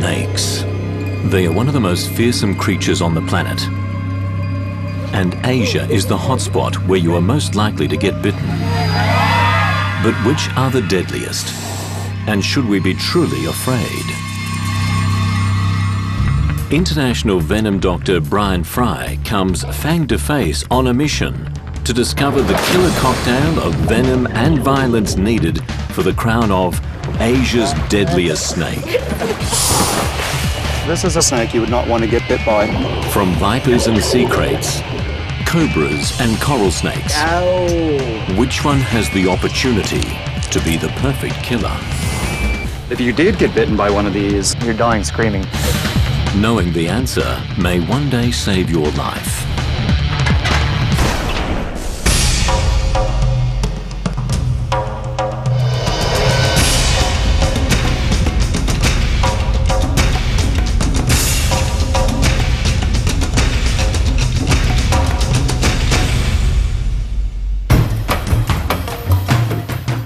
Snakes. They are one of the most fearsome creatures on the planet. And Asia is the hotspot where you are most likely to get bitten. But which are the deadliest? And should we be truly afraid? International venom doctor Brian Fry comes face-to-face on a mission to discover the killer cocktail of venom and violence needed for the crown of Asia's deadliest snake. This is a snake you would not want to get bit by. From vipers and sea kraits, cobras and coral snakes. Ow! Which one has the opportunity to be the perfect killer? If you did get bitten by one of these, you're dying screaming. Knowing the answer may one day save your life.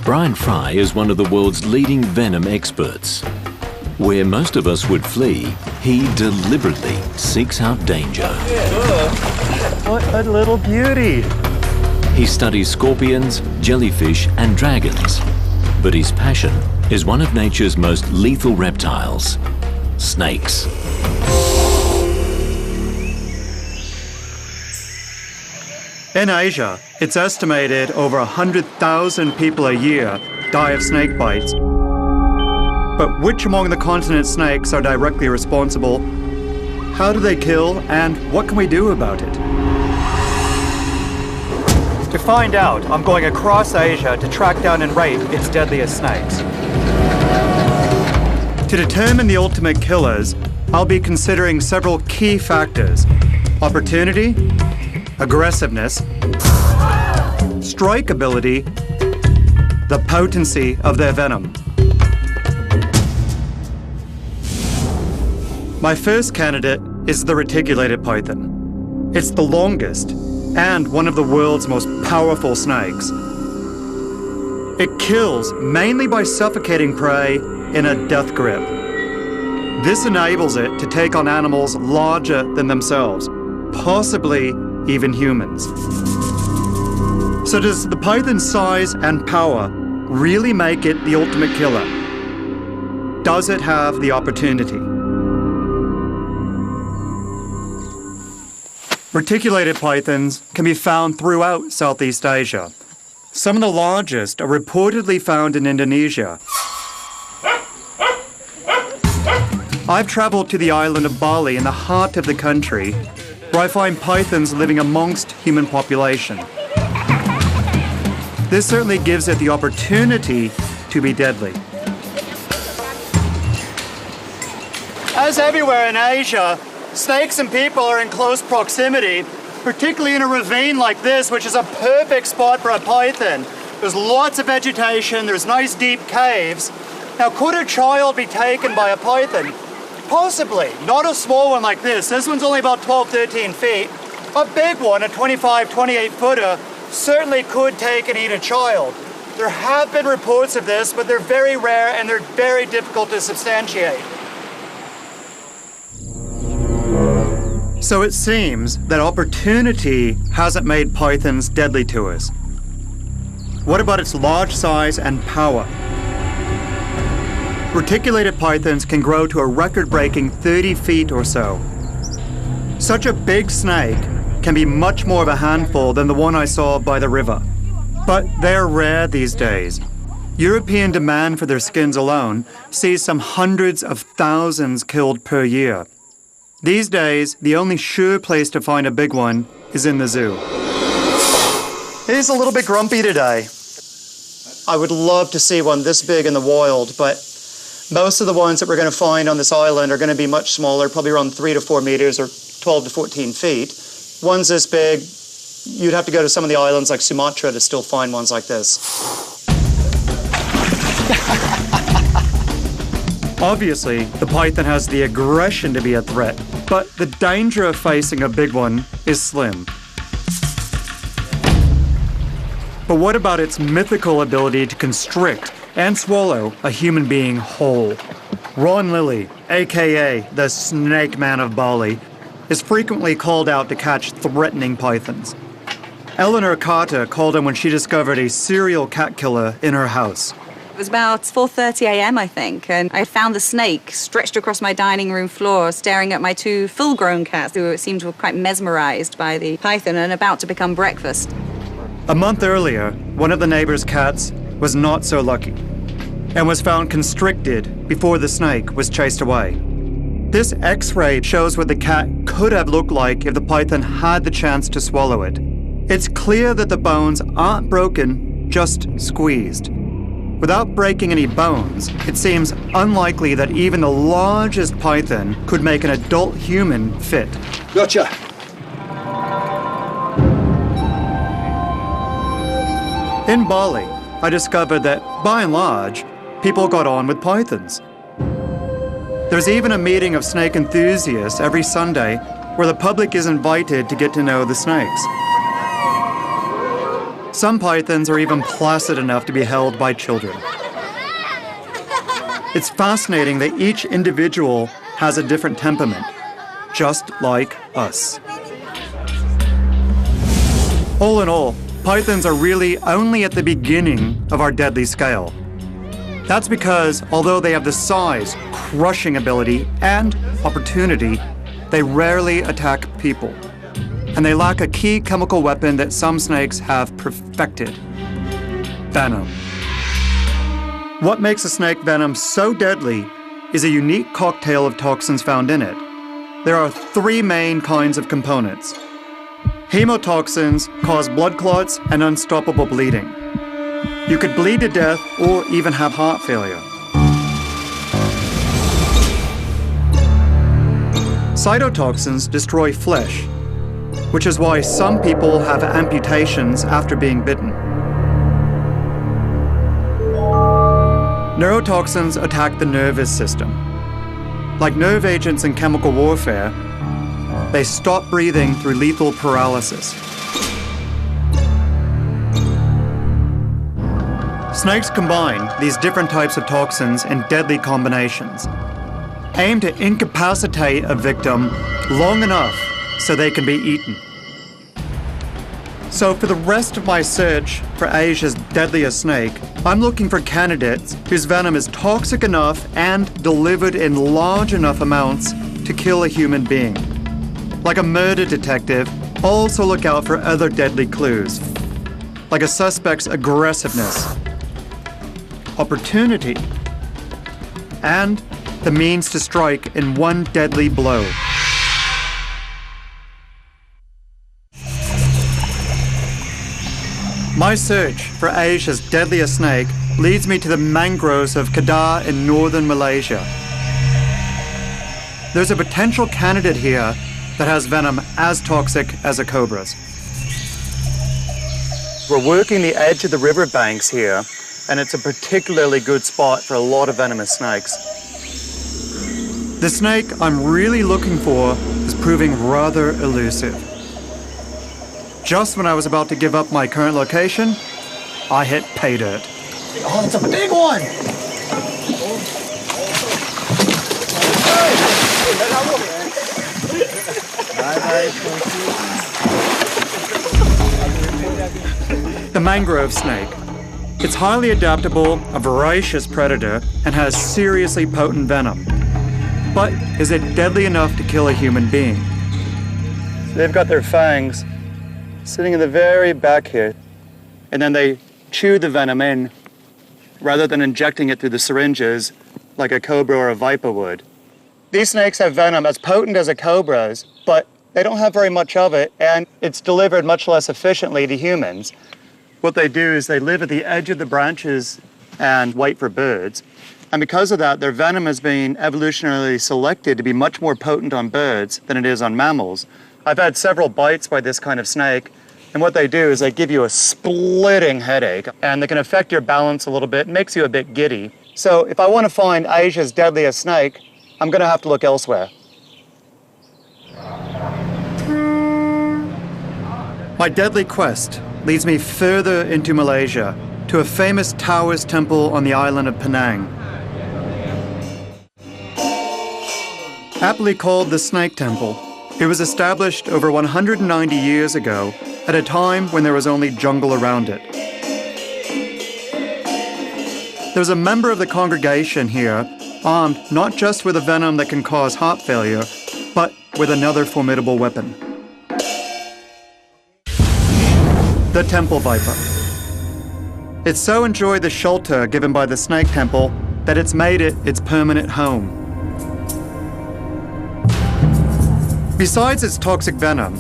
Brian Fry is one of the world's leading venom experts. Where most of us would flee, he deliberately seeks out danger. What a little beauty! He studies scorpions, jellyfish, and dragons. But his passion is one of nature's most lethal reptiles, snakes. In Asia, it's estimated over 100,000 people a year die of snake bites. But which among the continent snakes are directly responsible? How do they kill, and what can we do about it? To find out, I'm going across Asia to track down and rate its deadliest snakes. To determine the ultimate killers, I'll be considering several key factors: opportunity, aggressiveness, strike ability, the potency of their venom. My first candidate is the reticulated python. It's the longest and one of the world's most powerful snakes. It kills mainly by suffocating prey in a death grip. This enables it to take on animals larger than themselves, possibly even humans. So does the python's size and power really make it the ultimate killer? Does it have the opportunity? Reticulated pythons can be found throughout Southeast Asia. Some of the largest are reportedly found in Indonesia. I've traveled to the island of Bali in the heart of the country, where I find pythons living amongst human population. This certainly gives it the opportunity to be deadly. As everywhere in Asia, snakes and people are in close proximity, particularly in a ravine like this, which is a perfect spot for a python. There's lots of vegetation, there's nice deep caves. Now, could a child be taken by a python? Possibly. Not a small one like this. This one's only about 12, 13 feet. A big one, a 25, 28 footer, certainly could take and eat a child. There have been reports of this, but they're very rare and they're very difficult to substantiate. So it seems that opportunity hasn't made pythons deadly to us. What about its large size and power? Reticulated pythons can grow to a record-breaking 30 feet or so. Such a big snake can be much more of a handful than the one I saw by the river. But they're rare these days. European demand for their skins alone sees some hundreds of thousands killed per year. These days, the only sure place to find a big one is in the zoo. He's a little bit grumpy today. I would love to see one this big in the wild, but most of the ones that we're going to find on this island are going to be much smaller, probably around 3 to 4 meters or 12 to 14 feet. Ones this big, you'd have to go to some of the islands like Sumatra to still find ones like this. Obviously, the python has the aggression to be a threat, but the danger of facing a big one is slim. But what about its mythical ability to constrict and swallow a human being whole? Ron Lilly, aka the Snake Man of Bali, is frequently called out to catch threatening pythons. Eleanor Carter called him when she discovered a serial cat killer in her house. It was about 4:30 a.m., I think, and I found the snake stretched across my dining room floor, staring at my two full-grown cats who seemed quite mesmerized by the python and about to become breakfast. A month earlier, one of the neighbor's cats was not so lucky and was found constricted before the snake was chased away. This X-ray shows what the cat could have looked like if the python had the chance to swallow it. It's clear that the bones aren't broken, just squeezed. Without breaking any bones, it seems unlikely that even the largest python could make an adult human fit. Gotcha. In Bali, I discovered that, by and large, people got on with pythons. There's even a meeting of snake enthusiasts every Sunday where the public is invited to get to know the snakes. Some pythons are even placid enough to be held by children. It's fascinating that each individual has a different temperament, just like us. All in all, pythons are really only at the beginning of our deadly scale. That's because, although they have the size, crushing ability, and opportunity, they rarely attack people. And they lack a key chemical weapon that some snakes have perfected: venom. What makes a snake venom so deadly is a unique cocktail of toxins found in it. There are three main kinds of components. Hemotoxins cause blood clots and unstoppable bleeding. You could bleed to death or even have heart failure. Cytotoxins destroy flesh, which is why some people have amputations after being bitten. Neurotoxins attack the nervous system. Like nerve agents in chemical warfare, they stop breathing through lethal paralysis. Snakes combine these different types of toxins in deadly combinations, aimed to incapacitate a victim long enough so they can be eaten. So for the rest of my search for Asia's deadliest snake, I'm looking for candidates whose venom is toxic enough and delivered in large enough amounts to kill a human being. Like a murder detective, I'll also look out for other deadly clues, like a suspect's aggressiveness, opportunity, and the means to strike in one deadly blow. My search for Asia's deadliest snake leads me to the mangroves of Kedah in northern Malaysia. There's a potential candidate here that has venom as toxic as a cobra's. We're working the edge of the riverbanks here, and it's a particularly good spot for a lot of venomous snakes. The snake I'm really looking for is proving rather elusive. Just when I was about to give up my current location, I hit pay dirt. Oh, it's a big one! The mangrove snake. It's highly adaptable, a voracious predator, and has seriously potent venom. But is it deadly enough to kill a human being? They've got their fangs sitting in the very back here, and then they chew the venom in rather than injecting it through the syringes like a cobra or a viper would. These snakes have venom as potent as a cobra's, but they don't have very much of it, and it's delivered much less efficiently to humans. What they do is they live at the edge of the branches and wait for birds. And because of that, their venom has been evolutionarily selected to be much more potent on birds than it is on mammals. I've had several bites by this kind of snake, and what they do is they give you a splitting headache, and they can affect your balance a little bit, makes you a bit giddy. So if I want to find Asia's deadliest snake, I'm going to have to look elsewhere. My deadly quest leads me further into Malaysia, to a famous Taoist temple on the island of Penang. Aptly called the Snake Temple, it was established over 190 years ago at a time when there was only jungle around it. There's a member of the congregation here armed not just with a venom that can cause heart failure, but with another formidable weapon. The Temple Viper. It so enjoyed the shelter given by the Snake Temple that it's made it its permanent home. Besides its toxic venom,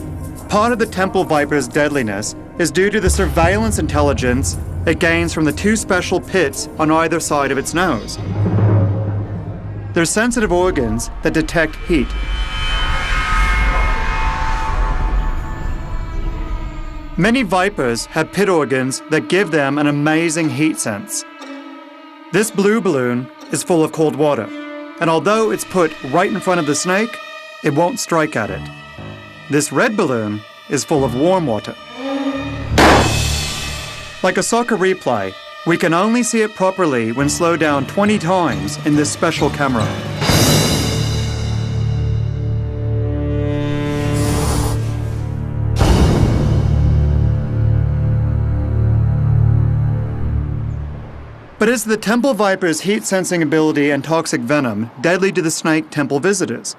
part of the Temple Viper's deadliness is due to the surveillance intelligence it gains from the two special pits on either side of its nose. They're sensitive organs that detect heat. Many vipers have pit organs that give them an amazing heat sense. This blue balloon is full of cold water, and although it's put right in front of the snake, it won't strike at it. This red balloon is full of warm water. Like a soccer replay, we can only see it properly when slowed down 20 times in this special camera. But is the Temple Viper's heat-sensing ability and toxic venom deadly to the Snake Temple visitors?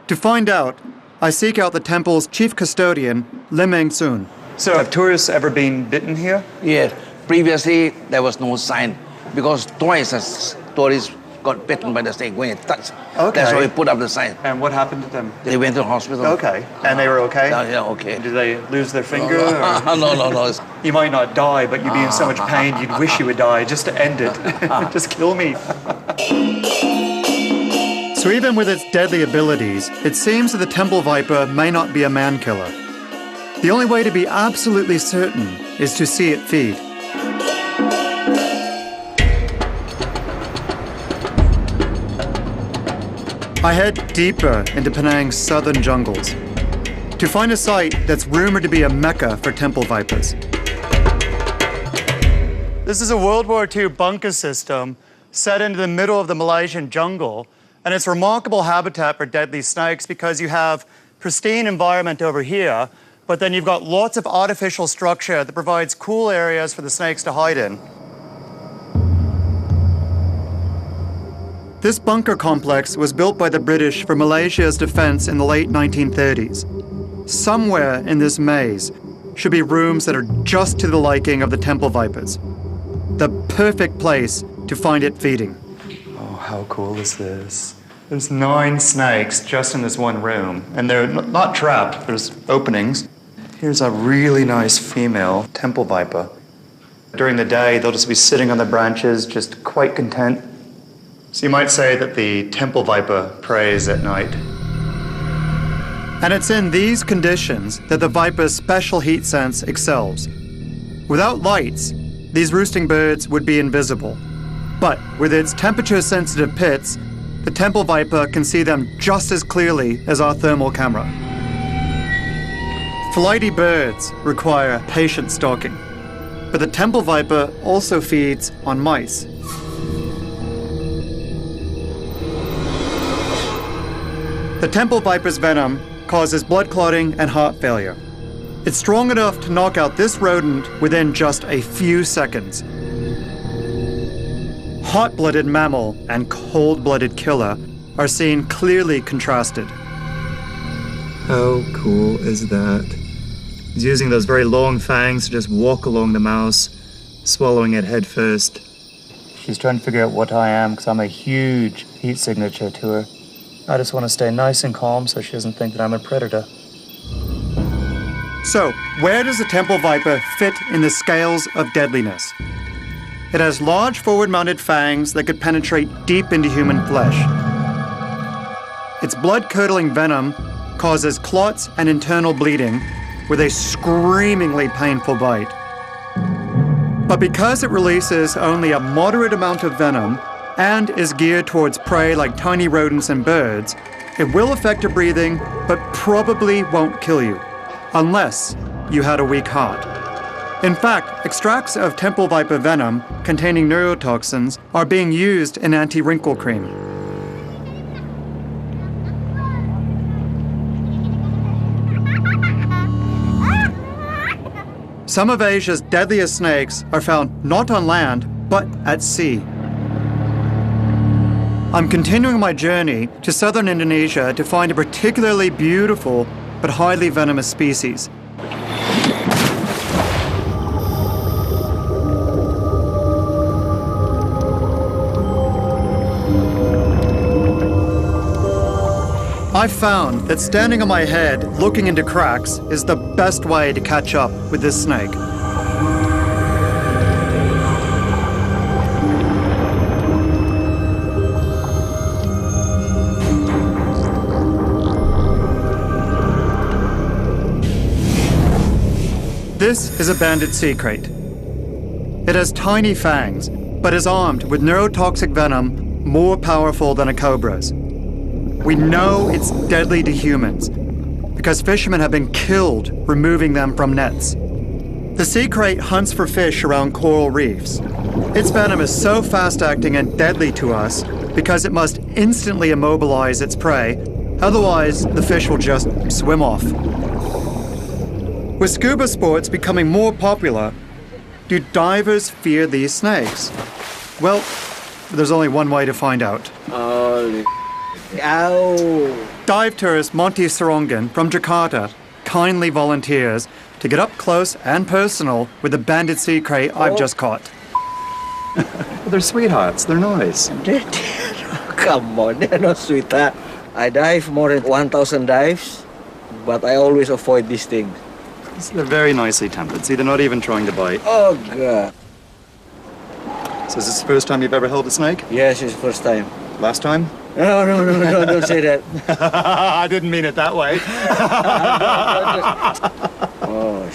To find out, I seek out the temple's chief custodian, Lim Soon. So, have tourists ever been bitten here? Yes. Previously, there was no sign because twice tourists got bitten by the snake when it touched. Okay. That's why we put up the sign. And what happened to them? They went to the hospital. Okay. And they were okay? Yeah, okay. Did they lose their finger? No. You might not die, but you'd be in so much pain you'd wish you would die just to end it. Just kill me. So even with its deadly abilities, it seems that the Temple Viper may not be a man-killer. The only way to be absolutely certain is to see it feed. I head deeper into Penang's southern jungles to find a site that's rumored to be a mecca for Temple Vipers. This is a World War II bunker system set into the middle of the Malaysian jungle, and it's remarkable habitat for deadly snakes because you have pristine environment over here, but then you've got lots of artificial structure that provides cool areas for the snakes to hide in. This bunker complex was built by the British for Malaysia's defense in the late 1930s. Somewhere in this maze should be rooms that are just to the liking of the Temple Vipers. The perfect place to find it feeding. Oh, how cool is this? There's 9 snakes just in this one room, and they're not trapped, there's openings. Here's a really nice female Temple Viper. During the day, they'll just be sitting on the branches, just quite content. So you might say that the Temple Viper preys at night. And it's in these conditions that the Viper's special heat sense excels. Without lights, these roosting birds would be invisible. But with its temperature-sensitive pits, the Temple Viper can see them just as clearly as our thermal camera. Flighty birds require patient stalking, but the Temple Viper also feeds on mice. The Temple Viper's venom causes blood clotting and heart failure. It's strong enough to knock out this rodent within just a few seconds. Hot-blooded mammal and cold-blooded killer are seen clearly contrasted. How cool is that? He's using those very long fangs to just walk along the mouse, swallowing it head first. She's trying to figure out what I am because I'm a huge heat signature to her. I just want to stay nice and calm so she doesn't think that I'm a predator. So, where does the Temple Viper fit in the scales of deadliness? It has large forward-mounted fangs that could penetrate deep into human flesh. Its blood-curdling venom causes clots and internal bleeding with a screamingly painful bite. But because it releases only a moderate amount of venom and is geared towards prey like tiny rodents and birds, it will affect your breathing, but probably won't kill you, unless you had a weak heart. In fact, extracts of Temple Viper venom containing neurotoxins are being used in anti-wrinkle cream. Some of Asia's deadliest snakes are found not on land, but at sea. I'm continuing my journey to southern Indonesia to find a particularly beautiful but highly venomous species. I've found that standing on my head, looking into cracks, is the best way to catch up with this snake. This is a banded sea crate. It has tiny fangs, but is armed with neurotoxic venom more powerful than a cobra's. We know it's deadly to humans because fishermen have been killed removing them from nets. The sea crate hunts for fish around coral reefs. Its venom is so fast-acting and deadly to us because it must instantly immobilize its prey, otherwise the fish will just swim off. With scuba sports becoming more popular, do divers fear these snakes? Well, there's only one way to find out. Ow! Dive tourist Monty Sarongan from Jakarta kindly volunteers to get up close and personal with the banded sea crate I've just caught. They're sweethearts. They're nice. Come on, they're not sweetheart. I dive more than 1,000 dives, but I always avoid these things. They're very nicely tempered. See, they're not even trying to bite. Oh, God. So is this the first time you've ever held a snake? Yes, it's first time. Last time? No, don't say that. I didn't mean it that way. Oh,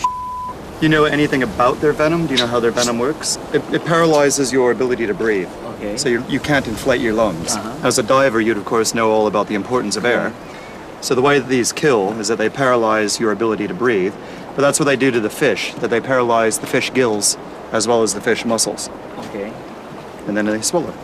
You know anything about their venom? Do you know how their venom works? It paralyzes your ability to breathe. Okay. So you can't inflate your lungs. As a diver, you'd of course know all about the importance of air. So the way that these kill is that they paralyze your ability to breathe. But that's what they do to the fish, that they paralyze the fish gills as well as the fish muscles. Okay. And then they swallow.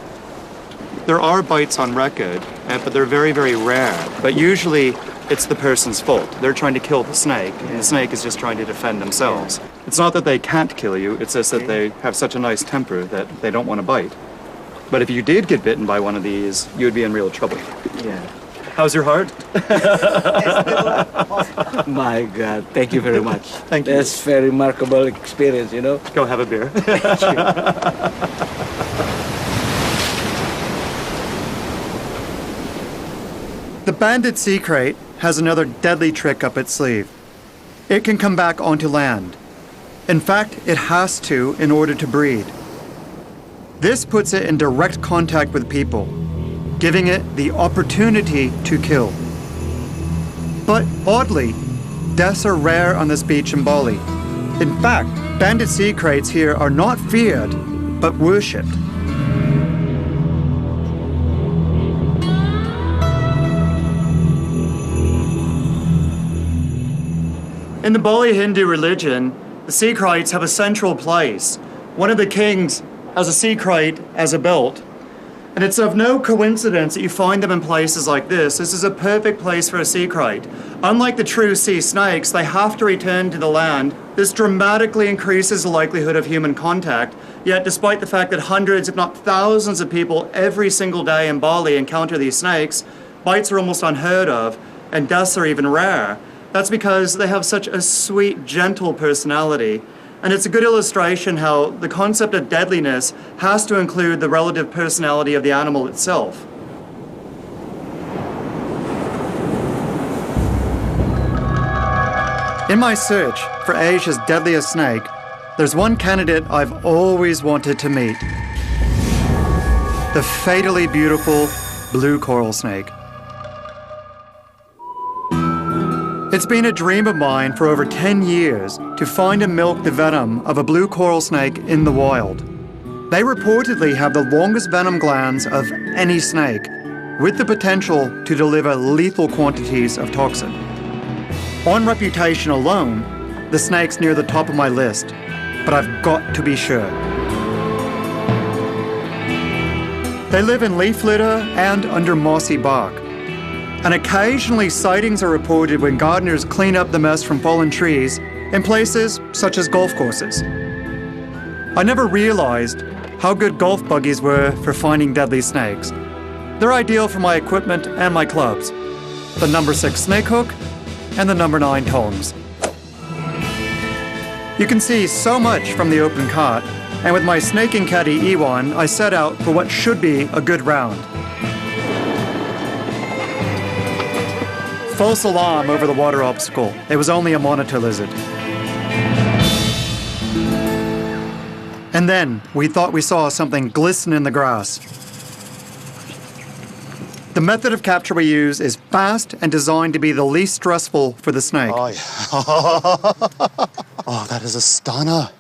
There are bites on record, but they're very, very rare. But usually it's the person's fault. They're trying to kill the snake, and the snake is just trying to defend themselves. It's not that they can't kill you, it's just that they have such a nice temper that they don't want to bite. But if you did get bitten by one of these, you would be in real trouble. Yeah. How's your heart? My God, thank you very much. Thank you. That's very remarkable experience, you know. Go have a beer. The banded sea crate has another deadly trick up its sleeve. It can come back onto land. In fact, it has to in order to breed. This puts it in direct contact with people, giving it the opportunity to kill. But oddly, deaths are rare on this beach in Bali. In fact, banded sea crates here are not feared, but worshipped. In the Bali Hindu religion, the sea crates have a central place. One of the kings has a sea crate as a belt. And it's of no coincidence that you find them in places like this. This is a perfect place for a sea crate. Unlike the true sea snakes, they have to return to the land. This dramatically increases the likelihood of human contact. Yet despite the fact that hundreds, if not thousands of people every single day in Bali encounter these snakes, bites are almost unheard of and deaths are even rare. That's because they have such a sweet, gentle personality. And it's a good illustration how the concept of deadliness has to include the relative personality of the animal itself. In my search for Asia's deadliest snake, there's one candidate I've always wanted to meet. The fatally beautiful blue coral snake. It's been a dream of mine for over 10 years to find and milk the venom of a blue coral snake in the wild. They reportedly have the longest venom glands of any snake, with the potential to deliver lethal quantities of toxin. On reputation alone, the snake's near the top of my list, but I've got to be sure. They live in leaf litter and under mossy bark. And occasionally sightings are reported when gardeners clean up the mess from fallen trees in places such as golf courses. I never realized how good golf buggies were for finding deadly snakes. They're ideal for my equipment and my clubs. The number 6 snake hook and the number 9 tongs. You can see so much from the open cart, and with my snaking caddy Ewan, I set out for what should be a good round. False alarm over the water obstacle. It was only a monitor lizard. And then we thought we saw something glisten in the grass. The method of capture we use is fast and designed to be the least stressful for the snake. Oh, yeah. Oh, that is a stunner.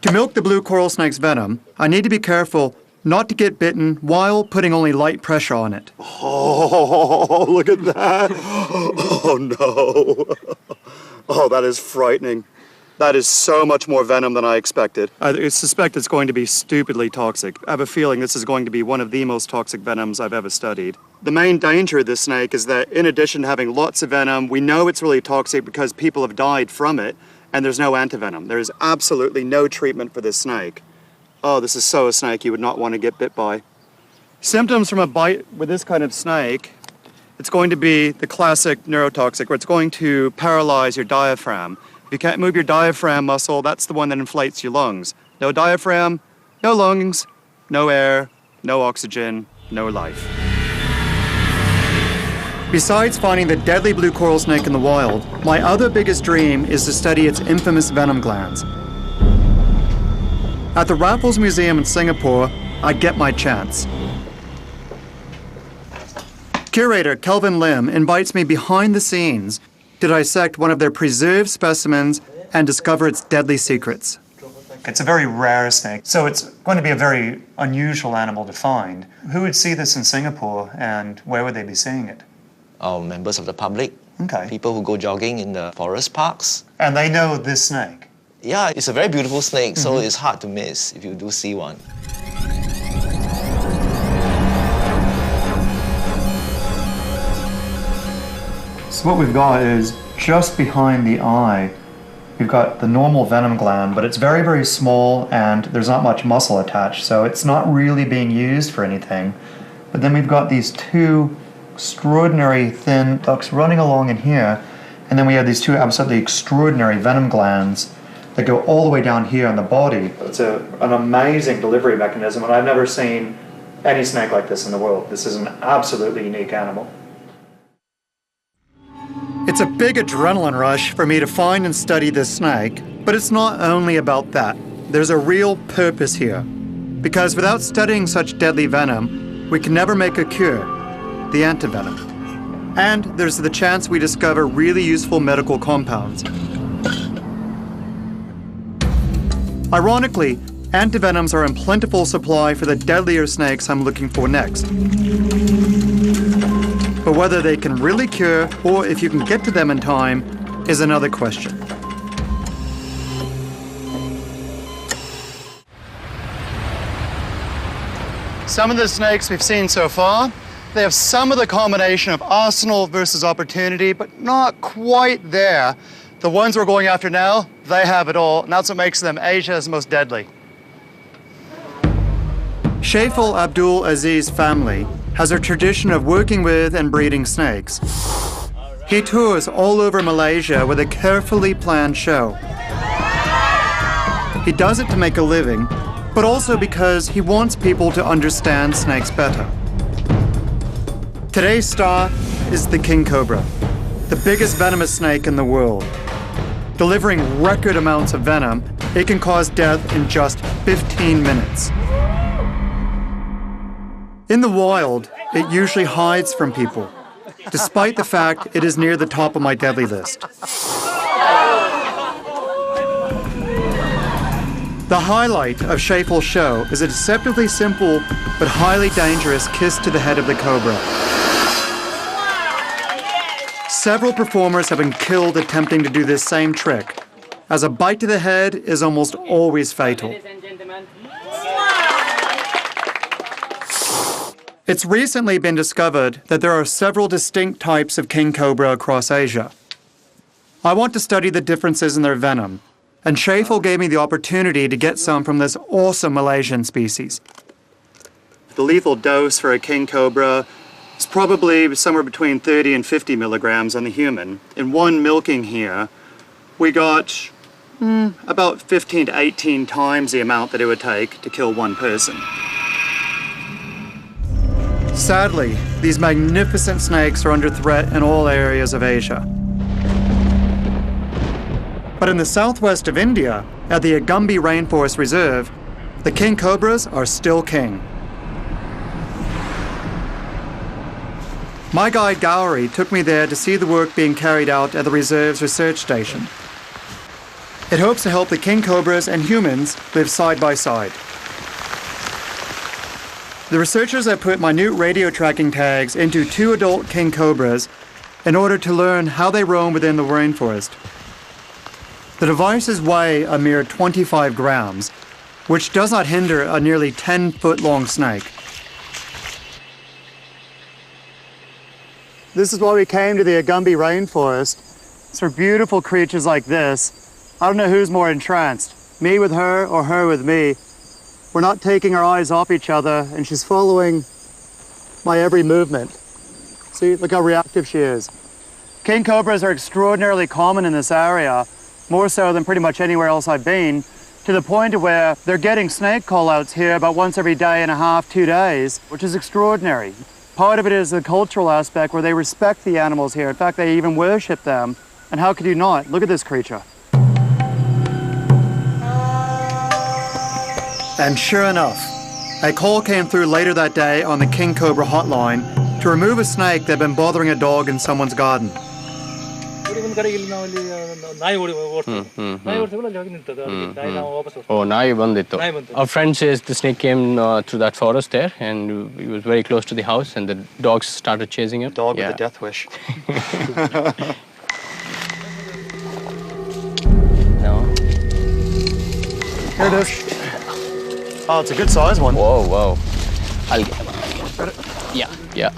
To milk the blue coral snake's venom, I need to be careful not to get bitten while putting only light pressure on it. Oh, look at that. Oh, no. Oh, that is frightening. That is so much more venom than I expected. I suspect it's going to be stupidly toxic. I have a feeling this is going to be one of the most toxic venoms I've ever studied. The main danger of this snake is that in addition to having lots of venom, we know it's really toxic because people have died from it, and there's no antivenom. There is absolutely no treatment for this snake. Oh, this is so a snake you would not want to get bit by. Symptoms from a bite with this kind of snake, it's going to be the classic neurotoxic, where it's going to paralyze your diaphragm. If you can't move your diaphragm muscle, that's the one that inflates your lungs. No diaphragm, no lungs, no air, no oxygen, no life. Besides finding the deadly blue coral snake in the wild, my other biggest dream is to study its infamous venom glands. At the Raffles Museum in Singapore, I get my chance. Curator Kelvin Lim invites me behind the scenes to dissect one of their preserved specimens and discover its deadly secrets. It's a very rare snake, so it's going to be a very unusual animal to find. Who would see this in Singapore, and where would they be seeing it? Members of the public, Okay. people who go jogging in the forest parks. And they know this snake? Yeah, it's a very beautiful snake, so it's hard to miss if you do see one. So what we've got is just behind the eye, we've got the normal venom gland, but it's very, very small and there's not much muscle attached, so it's not really being used for anything. But then we've got these two extraordinary thin ducts running along in here, and then we have these two absolutely extraordinary venom glands that go all the way down here on the body. It's an amazing delivery mechanism, and I've never seen any snake like this in the world. This is an absolutely unique animal. It's a big adrenaline rush for me to find and study this snake, but it's not only about that. There's a real purpose here. Because without studying such deadly venom, we can never make a cure, the antivenom. And there's the chance we discover really useful medical compounds. Ironically, antivenoms are in plentiful supply for the deadlier snakes I'm looking for next. But whether they can really cure, or if you can get to them in time, is another question. Some of the snakes we've seen so far, they have some of the combination of arsenal versus opportunity, but not quite there. The ones we're going after now, they have it all, and that's what makes them Asia's most deadly. Shaiful Abdul Aziz family has a tradition of working with and breeding snakes. He tours all over Malaysia with a carefully planned show. He does it to make a living, but also because he wants people to understand snakes better. Today's star is the king cobra, the biggest venomous snake in the world. Delivering record amounts of venom, it can cause death in just 15 minutes. In the wild, it usually hides from people, despite the fact it is near the top of my deadly list. The highlight of Shaiful's show is a deceptively simple but highly dangerous kiss to the head of the cobra. Several performers have been killed attempting to do this same trick, as a bite to the head is almost always fatal. It's recently been discovered that there are several distinct types of king cobra across Asia. I want to study the differences in their venom, and Shafel gave me the opportunity to get some from this awesome Malaysian species. The lethal dose for a king cobra is probably somewhere between 30 and 50 milligrams on the human. In one milking here, we got about 15 to 18 times the amount that it would take to kill one person. Sadly, these magnificent snakes are under threat in all areas of Asia. But in the southwest of India, at the Agumbi Rainforest Reserve, the king cobras are still king. My guide Gowrie took me there to see the work being carried out at the reserve's research station. It hopes to help the king cobras and humans live side by side. The researchers have put minute radio tracking tags into 2 adult king cobras in order to learn how they roam within the rainforest. The devices weigh a mere 25 grams, which does not hinder a nearly 10-foot-long snake. This is why we came to the Agumbi Rainforest. It's for beautiful creatures like this. I don't know who's more entranced, me with her or her with me. We're not taking our eyes off each other, and she's following my every movement. See, look how reactive she is. King cobras are extraordinarily common in this area, more so than pretty much anywhere else I've been, to the point of where they're getting snake call-outs here about once every day and a half, 2 days, which is extraordinary. Part of it is the cultural aspect where they respect the animals here. In fact, they even worship them. And how could you not? Look at this creature. And sure enough, a call came through later that day on the King Cobra hotline to remove a snake that had been bothering a dog in someone's garden. Oh, nayi bandittu. Our friend says the snake came through that forest there, and he was very close to the house, and the dogs started chasing him. Dog with a death wish. No. Here it is. Oh, it's a good size one. Whoa, whoa. I'll get it. Yeah, yeah.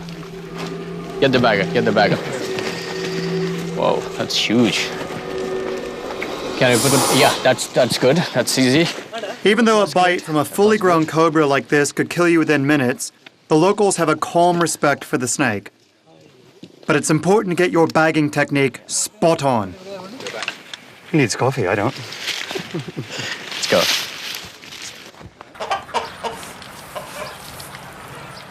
Get the bagger, get the bagger. Whoa, that's huge. Can I put it? Yeah, that's good. That's easy. Even though a bite from a fully grown cobra like this could kill you within minutes, the locals have a calm respect for the snake. But it's important to get your bagging technique spot on. He needs coffee, I don't. Let's go.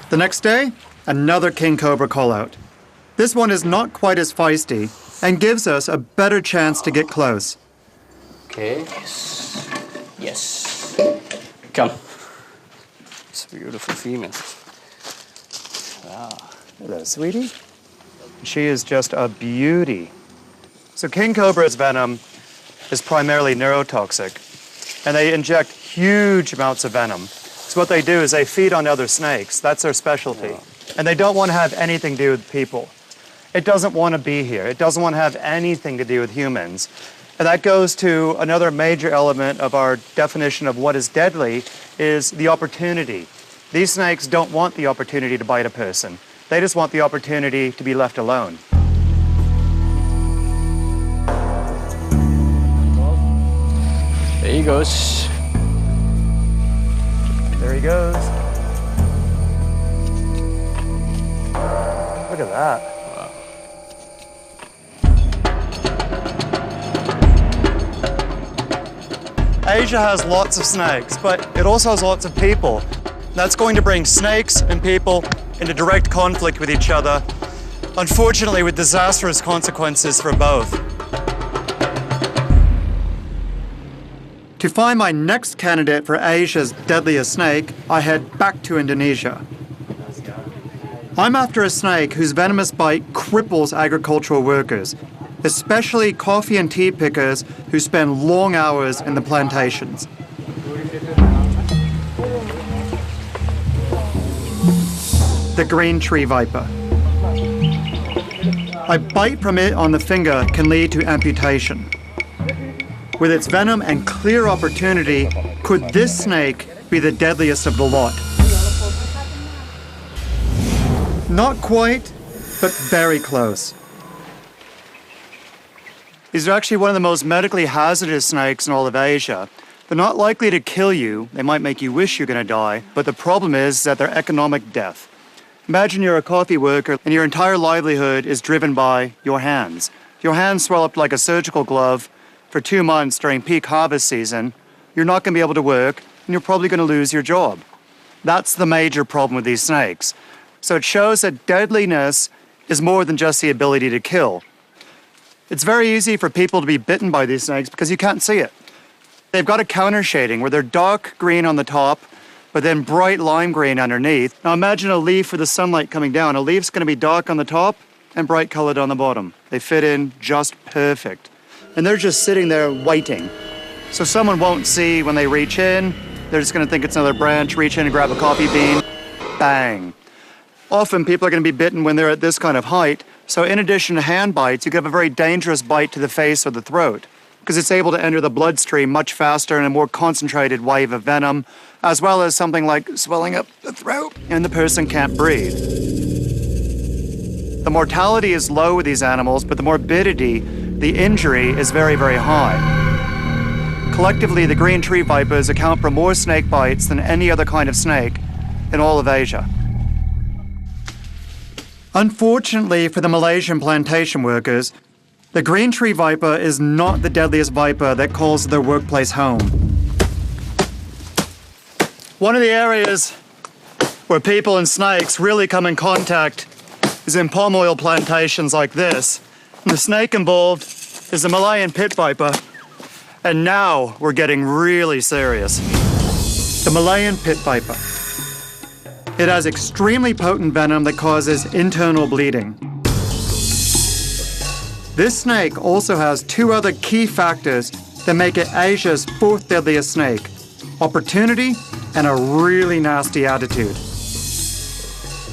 The next day, another king cobra call-out. This one is not quite as feisty and gives us a better chance to get close. Okay. Yes. Yes. Come. It's a beautiful female. Wow. Hello, sweetie. She is just a beauty. So king cobra's venom is primarily neurotoxic, and they inject huge amounts of venom. So what they do is they feed on other snakes. That's their specialty. And they don't want to have anything to do with people. It doesn't want to be here. It doesn't want to have anything to do with humans. And that goes to another major element of our definition of what is deadly, is the opportunity. These snakes don't want the opportunity to bite a person. They just want the opportunity to be left alone. There he goes. There he goes. Look at that. Wow. Asia has lots of snakes, but it also has lots of people. That's going to bring snakes and people into direct conflict with each other, unfortunately with disastrous consequences for both. To find my next candidate for Asia's deadliest snake, I head back to Indonesia. I'm after a snake whose venomous bite cripples agricultural workers, especially coffee and tea pickers who spend long hours in the plantations. The green tree viper. A bite from it on the finger can lead to amputation. With its venom and clear opportunity, could this snake be the deadliest of the lot? Not quite, but very close. These are actually one of the most medically hazardous snakes in all of Asia. They're not likely to kill you. They might make you wish you're going to die, but the problem is that they're economic death. Imagine you're a coffee worker and your entire livelihood is driven by your hands. Your hands swell up like a surgical glove for 2 months during peak harvest season. You're not going to be able to work and you're probably going to lose your job. That's the major problem with these snakes. So it shows that deadliness is more than just the ability to kill. It's very easy for people to be bitten by these snakes because you can't see it. They've got a counter shading where they're dark green on the top, but then bright lime green underneath. Now imagine a leaf with the sunlight coming down. A leaf's going to be dark on the top and bright colored on the bottom. They fit in just perfect. And they're just sitting there waiting. So someone won't see when they reach in. They're just going to think it's another branch, reach in and grab a coffee bean. Bang. Often people are going to be bitten when they're at this kind of height. So in addition to hand bites, you can have a very dangerous bite to the face or the throat, because it's able to enter the bloodstream much faster in a more concentrated wave of venom, as well as something like swelling up the throat, and the person can't breathe. The mortality is low with these animals, but the morbidity, the injury, is very, very high. Collectively, the green tree vipers account for more snake bites than any other kind of snake in all of Asia. Unfortunately for the Malaysian plantation workers, the green tree viper is not the deadliest viper that calls their workplace home. One of the areas where people and snakes really come in contact is in palm oil plantations like this. And the snake involved is the Malayan pit viper. And now we're getting really serious. The Malayan pit viper. It has extremely potent venom that causes internal bleeding. This snake also has 2 other key factors that make it Asia's 4th deadliest snake: opportunity and a really nasty attitude.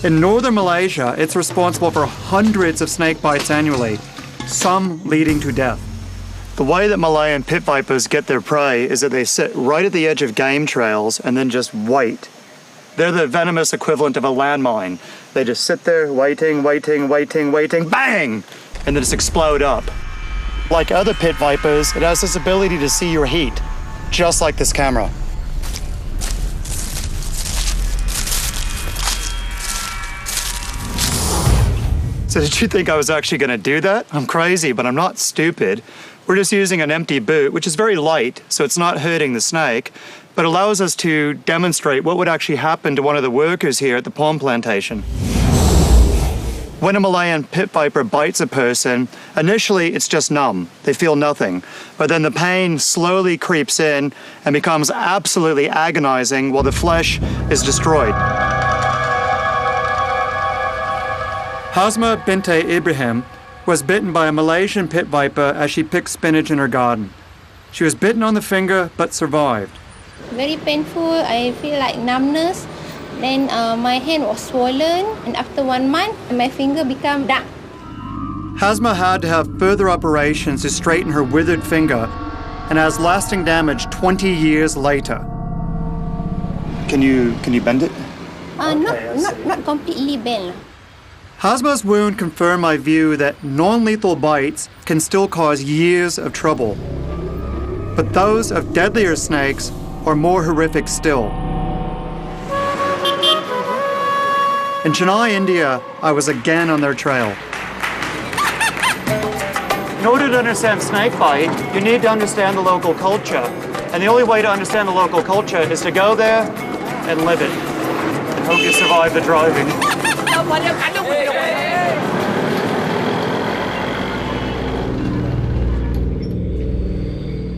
In northern Malaysia, it's responsible for hundreds of snake bites annually, some leading to death. The way that Malayan pit vipers get their prey is that they sit right at the edge of game trails and then just wait. They're the venomous equivalent of a landmine. They just sit there waiting, bang! And then just explode up. Like other pit vipers, it has this ability to see your heat, just like this camera. So did you think I was actually going to do that? I'm crazy, but I'm not stupid. We're just using an empty boot, which is very light, so it's not hurting the snake, but allows us to demonstrate what would actually happen to one of the workers here at the palm plantation. When a Malayan pit viper bites a person, initially it's just numb. They feel nothing. But then the pain slowly creeps in and becomes absolutely agonizing while the flesh is destroyed. Hasma Binte Ibrahim was bitten by a Malaysian pit viper as she picked spinach in her garden. She was bitten on the finger but survived. Very painful. I feel like numbness. Then my hand was swollen, and after 1 month, my finger became dark. Hasma had to have further operations to straighten her withered finger and has lasting damage 20 years later. Can you bend it? Not completely bent. Hasma's wound confirmed my view that non-lethal bites can still cause years of trouble. But those of deadlier snakes are more horrific still. In Chennai, India, I was again on their trail. In order to understand snakebite, you need to understand the local culture. And the only way to understand the local culture is to go there and live it. And hope you survive the driving.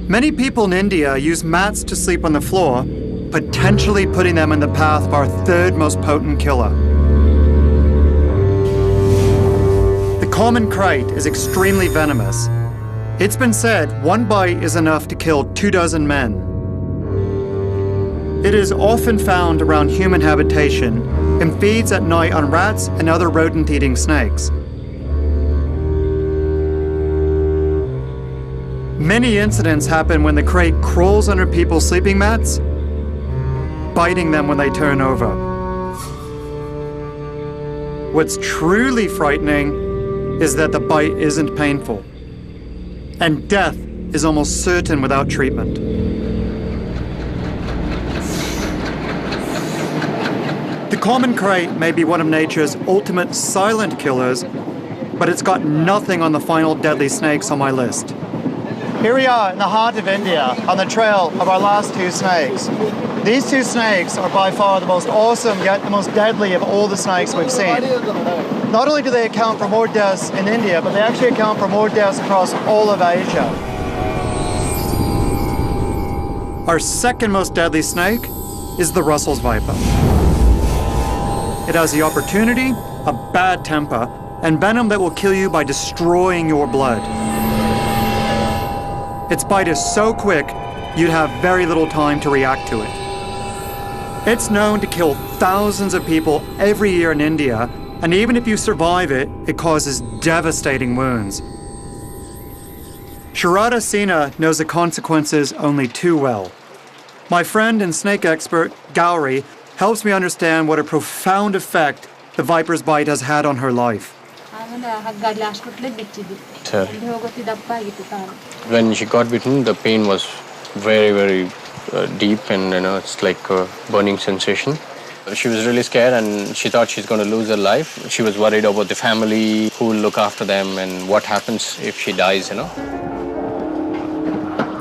Many people in India use mats to sleep on the floor, potentially putting them in the path of our 3rd most potent killer. The common crate is extremely venomous. It's been said 1 bite is enough to kill 24 men. It is often found around human habitation and feeds at night on rats and other rodent-eating snakes. Many incidents happen when the crate crawls under people's sleeping mats, biting them when they turn over. What's truly frightening is that the bite isn't painful. and death is almost certain without treatment. The common krait may be one of nature's ultimate silent killers, but it's got nothing on the final deadly snakes on my list. Here we are in the heart of India, on the trail of our last two snakes. These two snakes are by far the most awesome, yet the most deadly of all the snakes we've seen. Not only do they account for more deaths in India, but they actually account for more deaths across all of Asia. Our second most deadly snake is the Russell's viper. It has the opportunity, a bad temper, and venom that will kill you by destroying your blood. Its bite is so quick, you'd have very little time to react to it. It's known to kill thousands of people every year in India, and even if you survive it, it causes devastating wounds. Sharada Sina knows the consequences only too well. My friend and snake expert, Gauri, helps me understand what a profound effect the viper's bite has had on her life. When she got bitten, the pain was very, very deep, and it's like a burning sensation. She was really scared, and she thought she's going to lose her life. She was worried about the family, who will look after them, and what happens if she dies,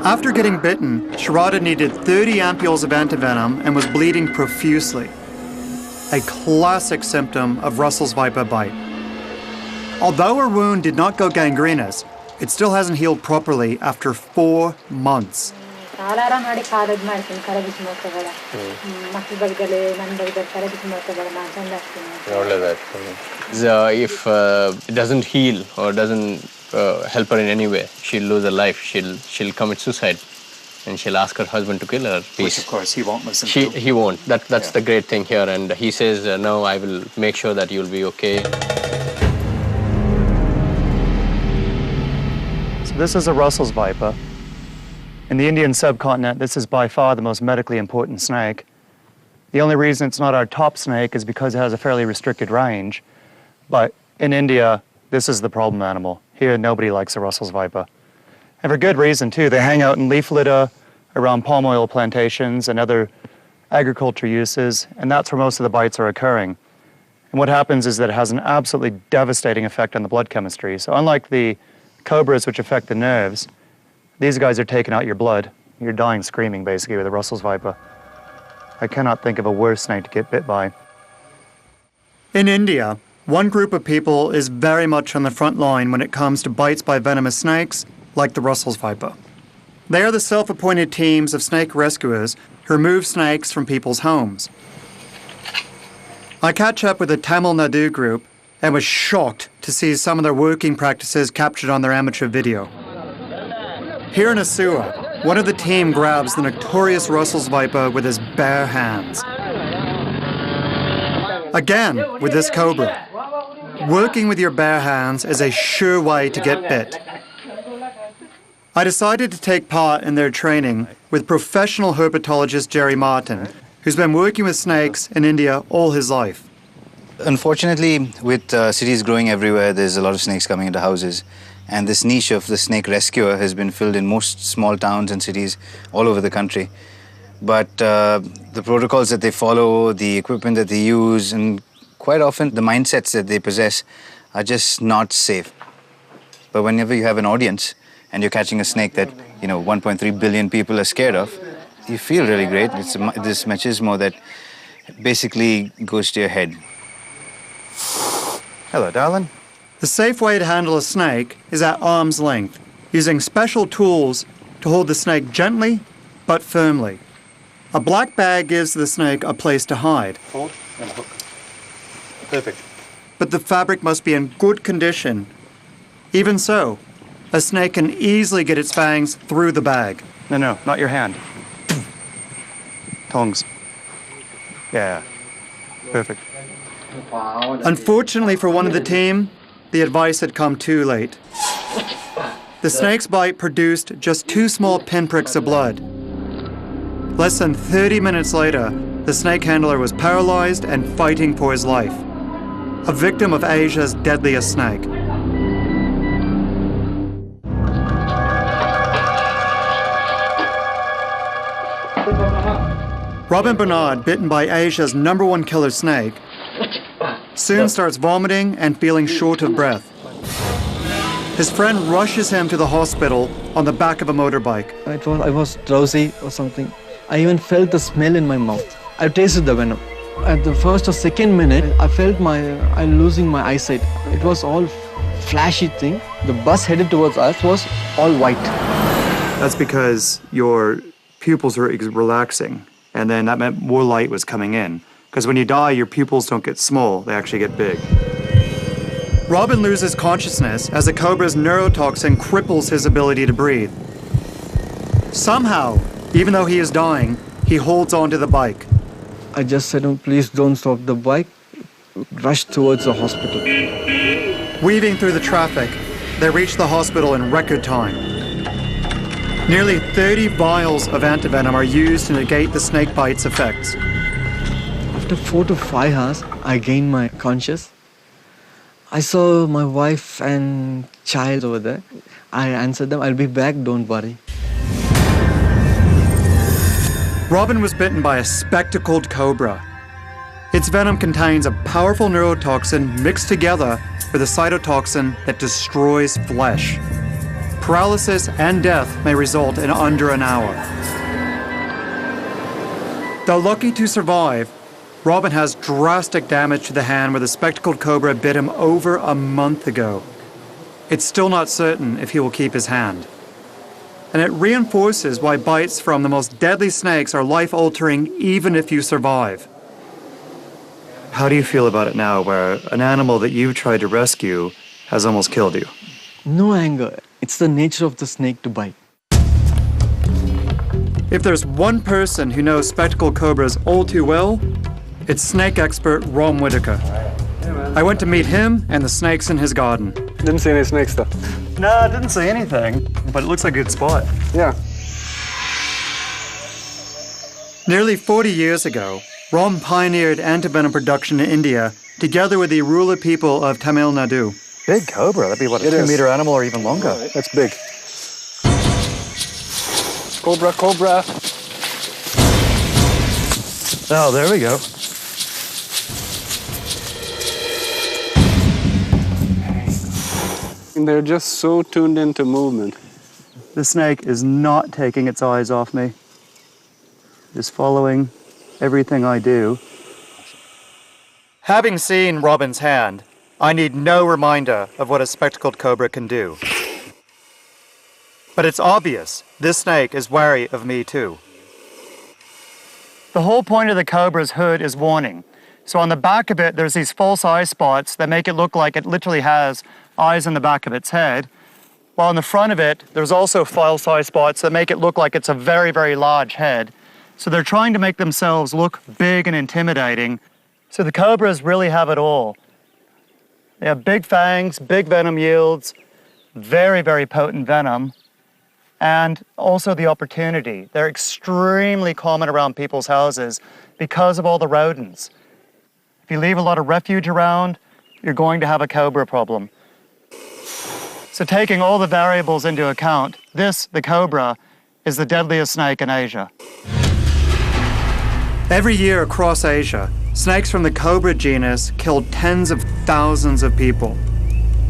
After getting bitten, Sharada needed 30 ampules of antivenom and was bleeding profusely. A classic symptom of Russell's viper bite. Although her wound did not go gangrenous, it still hasn't healed properly after 4 months. If it doesn't heal or doesn't help her in any way, she'll lose her life. She'll commit suicide, and she'll ask her husband to kill her. Which, of course, he won't listen to. He won't. That's the great thing here, and he says, no, I will make sure that you'll be okay. So this is a Russell's viper. In the Indian subcontinent, this is by far the most medically important snake. The only reason it's not our top snake is because it has a fairly restricted range. But in India, this is the problem animal. Here, nobody likes a Russell's viper. And for good reason, too. They hang out in leaf litter around palm oil plantations and other agriculture uses, and that's where most of the bites are occurring. And what happens is that it has an absolutely devastating effect on the blood chemistry. So unlike the cobras, which affect the nerves, these guys are taking out your blood. You're dying screaming, basically, with a Russell's viper. I cannot think of a worse snake to get bit by. In India, one group of people is very much on the front line when it comes to bites by venomous snakes, like the Russell's viper. They are the self-appointed teams of snake rescuers who remove snakes from people's homes. I catch up with a Tamil Nadu group and was shocked to see some of their working practices captured on their amateur video. Here in a sewer, one of the team grabs the notorious Russell's viper with his bare hands. Again, with this cobra. Working with your bare hands is a sure way to get bit. I decided to take part in their training with professional herpetologist Jerry Martin, who's been working with snakes in India all his life. Unfortunately, with cities growing everywhere, there's a lot of snakes coming into houses. And this niche of the snake rescuer has been filled in most small towns and cities all over the country. But the protocols that they follow, the equipment that they use, and quite often the mindsets that they possess are just not safe. But whenever you have an audience and you're catching a snake that 1.3 billion people are scared of, you feel really great. It's this machismo that basically goes to your head. Hello, darling. The safe way to handle a snake is at arm's length, using special tools to hold the snake gently but firmly. A black bag gives the snake a place to hide. Hold and hook. Perfect. But the fabric must be in good condition. Even so, a snake can easily get its fangs through the bag. No, not your hand. Tongs. Yeah, perfect. Unfortunately for one of the team, the advice had come too late. The snake's bite produced just 2 small pinpricks of blood. Less than 30 minutes later, the snake handler was paralyzed and fighting for his life. A victim of Asia's deadliest snake. Robin Bernard, bitten by Asia's #1 killer snake, soon starts vomiting and feeling short of breath. His friend rushes him to the hospital on the back of a motorbike. I was drowsy or something. I even felt the smell in my mouth. I tasted the venom. At the first or second minute, I felt I'm losing my eyesight. It was all flashy thing. The bus headed towards us was all white. That's because your pupils were relaxing, and then that meant more light was coming in. Because when you die, your pupils don't get small, they actually get big. Robin loses consciousness as the cobra's neurotoxin cripples his ability to breathe. Somehow, even though he is dying, he holds onto the bike. I just said, "Oh, please don't stop the bike." Rushed towards the hospital. Weaving through the traffic, they reach the hospital in record time. Nearly 30 vials of antivenom are used to negate the snake bite's effects. After 4 to 5 hours, I gained my conscious. I saw my wife and child over there. I answered them, "I'll be back, don't worry." Robin was bitten by a spectacled cobra. Its venom contains a powerful neurotoxin mixed together with a cytotoxin that destroys flesh. Paralysis and death may result in under an hour. Though lucky to survive, Robin has drastic damage to the hand where the spectacled cobra bit him over a month ago. It's still not certain if he will keep his hand. And it reinforces why bites from the most deadly snakes are life-altering even if you survive. How do you feel about it now, where an animal that you've tried to rescue has almost killed you? No anger. It's the nature of the snake to bite. If there's one person who knows spectacled cobras all too well, it's snake expert Ron Whitaker. I went to meet him and the snakes in his garden. Didn't see any snakes though. No, I didn't see anything, but it looks like a good spot. Yeah. Nearly 40 years ago, Ron pioneered antivenom production in India together with the rural people of Tamil Nadu. Big cobra, that'd be what, a It 2-meter is. animal or even longer. That's big. Cobra, cobra. Oh, there we go. And they're just so tuned into movement. The snake is not taking its eyes off me. Just following everything I do. Having seen Robin's hand, I need no reminder of what a spectacled cobra can do. But it's obvious this snake is wary of me too. The whole point of the cobra's hood is warning. So on the back of it, there's these false eye spots that make it look like it literally has eyes in the back of its head. While in the front of it, there's also false eye spots that make it look like it's a very, very large head. So they're trying to make themselves look big and intimidating. So the cobras really have it all. They have big fangs, big venom yields, very, very potent venom, and also the opportunity. They're extremely common around people's houses because of all the rodents. If you leave a lot of refuge around, you're going to have a cobra problem. So taking all the variables into account, the cobra, is the deadliest snake in Asia. Every year across Asia, snakes from the cobra genus kill tens of thousands of people.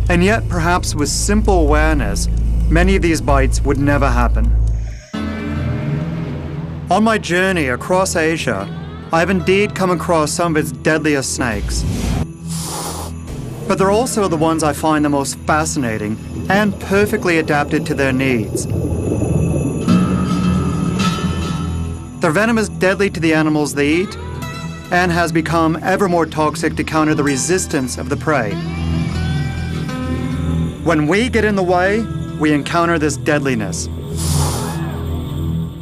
And yet, perhaps with simple awareness, many of these bites would never happen. On my journey across Asia, I have indeed come across some of its deadliest snakes. But they're also the ones I find the most fascinating and perfectly adapted to their needs. Their venom is deadly to the animals they eat and has become ever more toxic to counter the resistance of the prey. When we get in the way, we encounter this deadliness.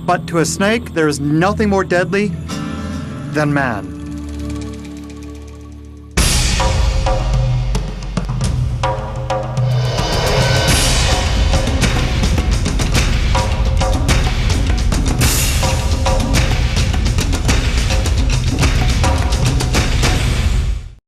But to a snake, there is nothing more deadly than man.